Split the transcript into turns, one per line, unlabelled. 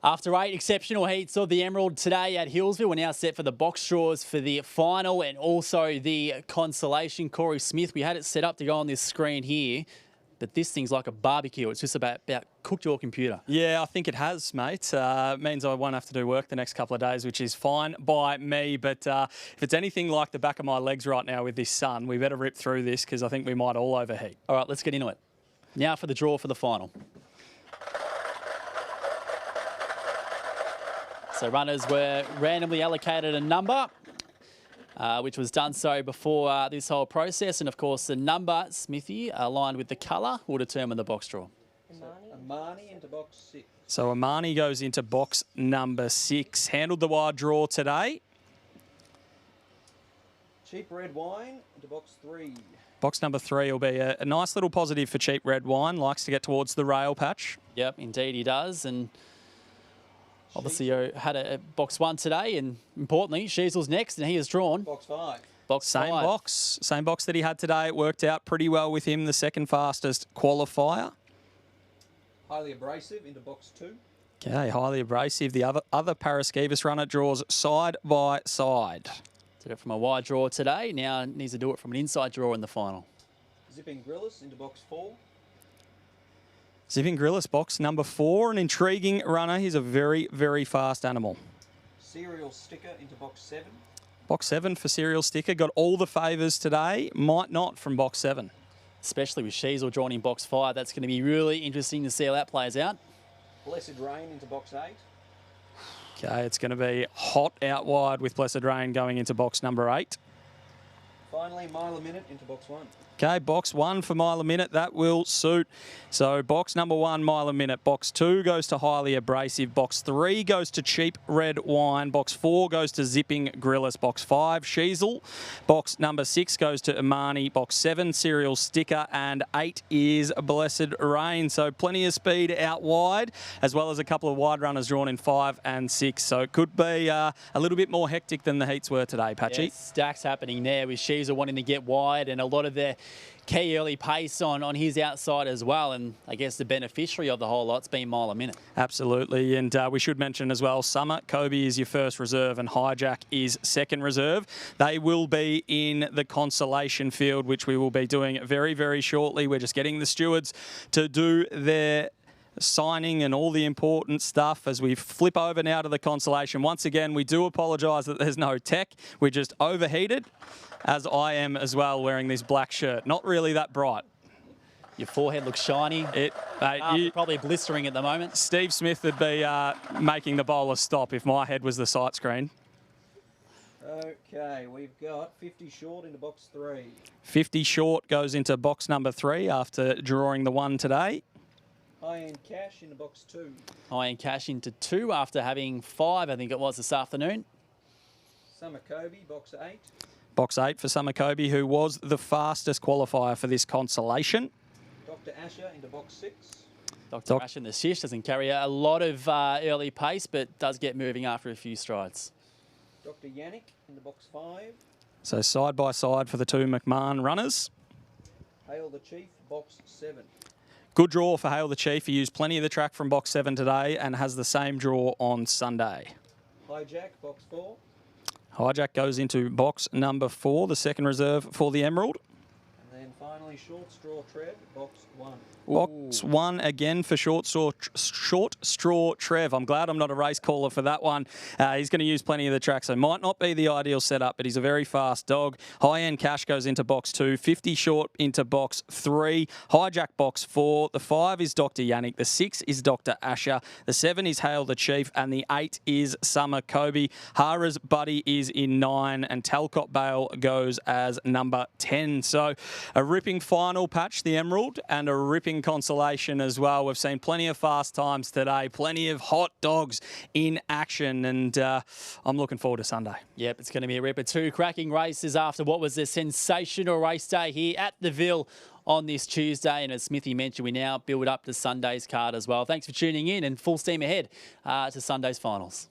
After 8 exceptional heats of the Emerald today at Hillsville, we're now set for the box draws for the final and also the consolation. Corey Smith, we had it set up to go on this screen here, but this thing's like a barbecue. It's just about cooked your computer.
Yeah, I think it has, mate. Means I won't have to do work the next couple of days, which is fine by me. But if it's anything like the back of my legs right now with this sun, we better rip through this because I think we might all overheat.
All right, let's get into it. Now for the draw for the final. So runners were randomly allocated a number, which was done so before this whole process. And of course, the number, Smithy, aligned with the colour, will determine the box draw.
Amani into box 6.
So Amani goes into box number 6. Handled the wide draw today.
Cheap red wine into box 3.
Box number 3 will be a nice little positive for cheap red wine. Likes to get towards the rail patch.
Yep, indeed he does. And obviously, had a box 1 today, and importantly, Sheasel's next, and he has drawn
Box 5.
box
Same
5.
box. Same box that he had today. It worked out pretty well with him, the second fastest qualifier.
Highly abrasive into box 2.
Okay, highly abrasive. The other Paraskevas runner draws side by side.
Did it from a wide draw today. Now needs to do it from an inside draw in the final.
Zipping Grillis into box 4.
Zipping Grillis, box number 4. An intriguing runner. He's a very, very fast animal.
Serial Sticker into box 7.
Box 7 for Serial Sticker. Got all the favours today. Might not from box 7.
Especially with Sheasel drawn in box 5. That's going to be really interesting to see how that plays out.
Blessed Rain into box 8.
Okay, it's going to be hot out wide with Blessed Rain going into box number 8.
Finally, Mile a Minute into box 1.
Okay, box 1 for Mile a Minute. That will suit. So box number 1, Mile a Minute. Box 2 goes to Highly Abrasive. Box 3 goes to Cheap Red Wine. Box 4 goes to Zipping Grillis. Box 5, Sheasel. Box number 6 goes to Amani. Box 7, Serial Sticker. And 8 is Blessed Rain. So plenty of speed out wide, as well as a couple of wide runners drawn in 5 and 6. So it could be a little bit more hectic than the heats were today, Patchy.
Yeah, stacks happening there with Sheasel wanting to get wide and a lot of their key early pace on his outside as well. And I guess the beneficiary of the whole lot's been Mile a Minute.
Absolutely. And we should mention as well, Summer, Kobe is your first reserve and Hijack is second reserve. They will be in the consolation field, which we will be doing very, very shortly. We're just getting the stewards to do their signing and all the important stuff as we flip over now to the consolation. Once again, we do apologise that there's no tech. We're just overheated, as I am as well, wearing this black shirt. Not really that bright.
Your forehead looks shiny. Probably blistering at the moment.
Steve Smith would be making the bowler stop if my head was the sight screen.
Okay, we've got 50 short into box 3.
50 short goes into box number 3 after drawing the 1 today.
High-end cash into box 2.
High-end cash into 2 after having 5, I think it was, this afternoon.
Summer Kobe, box 8.
Box 8 for Summer Kobe, who was the fastest qualifier for this consolation.
Dr. Asher into box 6.
Dr. Asher in the shish doesn't carry a lot of early pace, but does get moving after a few strides.
Dr. Yannick into box 5.
So side by side for the 2 McMahon runners.
Hail the Chief, box 7.
Good draw for Hail the Chief. He used plenty of the track from box 7 today and has the same draw on Sunday.
Hijack, box 4.
Hijack goes into box number 4, the second reserve for the Emerald.
And then finally, Short Straw Trev, box 1.
Box 1 again for Short Straw Trev. I'm glad I'm not a race caller for that one. He's going to use plenty of the track, so might not be the ideal setup, but he's a very fast dog. High-end cash goes into box 2. 50 short into box 3. Hijack box 4. The 5 is Dr. Yannick. The 6 is Dr. Asher. The 7 is Hail the Chief. And the 8 is Summer Kobe. Hara's Buddy is in 9. And Talcott Bale goes as number 10. So a ripping final patch, the Emerald, and a ripping consolation as well. We've seen plenty of fast times today, plenty of hot dogs in action, and I'm looking forward to Sunday. Yep,
it's going to be a ripper. 2 cracking races after what was a sensational race day here at the Ville on this Tuesday. And as Smithy mentioned, we now build up to Sunday's card as well. Thanks for tuning in and full steam ahead to Sunday's finals.